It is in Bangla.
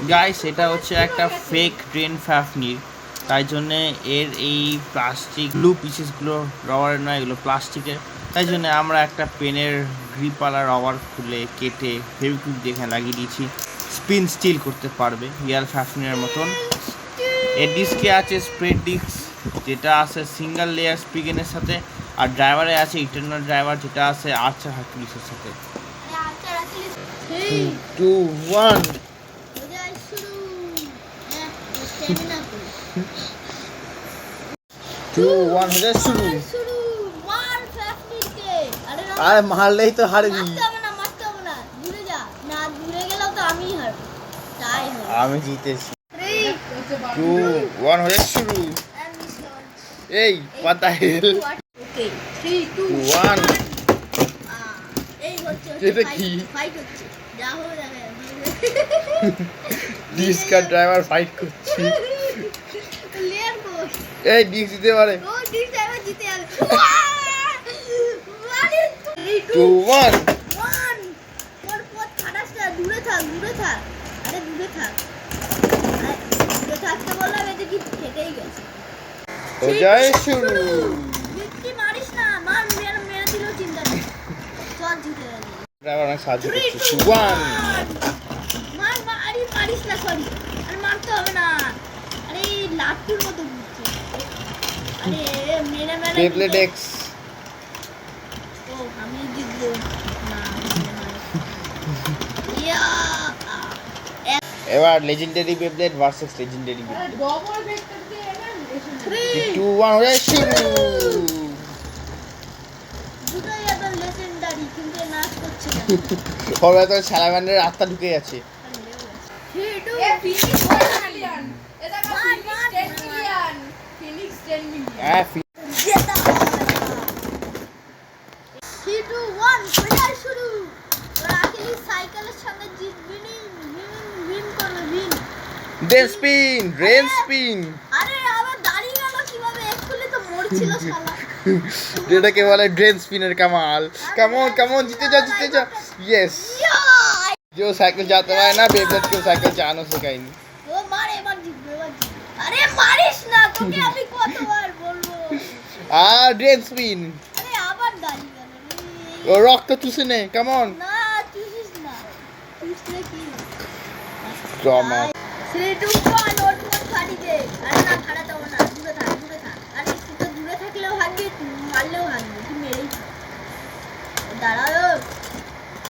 গাইস এটা হচ্ছে একটা ফেক ড্রেন ফ্যাফনির, তাই জন্যে এর এই প্লাস্টিক ব্লু পিসেসগুলো রবারের নয়, এগুলো প্লাস্টিকের। তাই জন্য আমরা একটা পেনের গ্রিপওয়ালা রবার খুলে কেটে ফেভিকুইক দিয়ে এখানে লাগিয়ে দিয়েছি। স্পিন স্টিল করতে পারবে রিয়াল ফ্যাফনির মতন। এর ডিস্কে আছে স্প্রেড ডিস্ক, যেটা আছে সিঙ্গেল লেয়ার স্প্রিগেনের সাথে, আর ড্রাইভারে আছে ইন্টারনাল ড্রাইভার, যেটা আছে আর্চার হারকিউলিসের সাথে। 2 1 2 1 হয়ে যায় শুরু। আরে মারলেই তো হারবি। আমি জিতেছি। 2 1 হয়ে যায় শুরু। এই পাতা হেল। 3 2 1 এই হচ্ছে এটা কি? ফাইট হচ্ছে, যা হবে দেখা যাবে। ডিস্কার ড্রাইভার ফাইট করছে। লেয়ার কোস এই ডিস্ক দিতে পারে। ও ডিস ড্রাইভার জিতে যাবে। 2 1 1 ওর পথ খাটাস না, দূরে থাক দূরে থাক। আরে দূরে থাক, আরে দূরে থাকতে বললাম, এটা কি ফেটেই গেছে। हो जाए शुरू। বিক্রি মারিস না, মার মেরে মেরে দিল চিন্তা নেই। চল জিতে গেল। ড্রাইভার অনেক সাহায্য করছে। 1 মার মারি মারিস না, সরি আরে মারতে হবে না। আরে লাট্টুর মতো ঘুরছে। আরে মেরে মেরে বেবলেড এক্স। ও আমি জিতবো না। ইয়া এবার legendary beyblade versus legendary beyblade. Double vector দিয়ে না লেজেন্ডারি 2 1 हो जाए शुरू। দুটোই একদম লেজেন্ডারি, কিন্তু নাচ করছে না। হবে তো স্যালামান্ডারের আত্মা ঢুকে গেছে। হিডু ফিনিক্স 10 মিলিয়ন, এটা ফিনিক্স 10 মিলিয়ন। হ্যাঁ জেতা। হিডু 1 খেলা শুরু। ওরা আখেলি সাইকেলের সামনে জিতবি নি, উইন করবে win. Drain spin, drain spin. আরে আবার দাঁড়িয়ে গেল কিভাবে? একটুলে তো মরছিল শালা। এটাকে বলে ড্রেন স্পিনের কামাল। কাম অন জিতে যা। ইয়েস। जो साइकिल चाहता है ना, बेबलेट के साइकिल चाहना सिखाएंगे। ও মার, এবার জিতবে এবার জিতবে। আরে মারিস না, তোকে আমি কতবার বলবো। Drain spin. আরে আবার দাঁড়িয়ে গেল রে। ও রক্ত চুষে নে, কাম অন। না চুষিস না, চুষলে কি ড্রামা। 3 2 1 নোট ফাটি দে। আরে না ফাটাতে হবে না, দূরে থাক দূরে থাক। আরে তুই তো দূরে থাকলেও হারবি, মারলেও হারবি, তুই মেরেই থাক। দাঁড়াও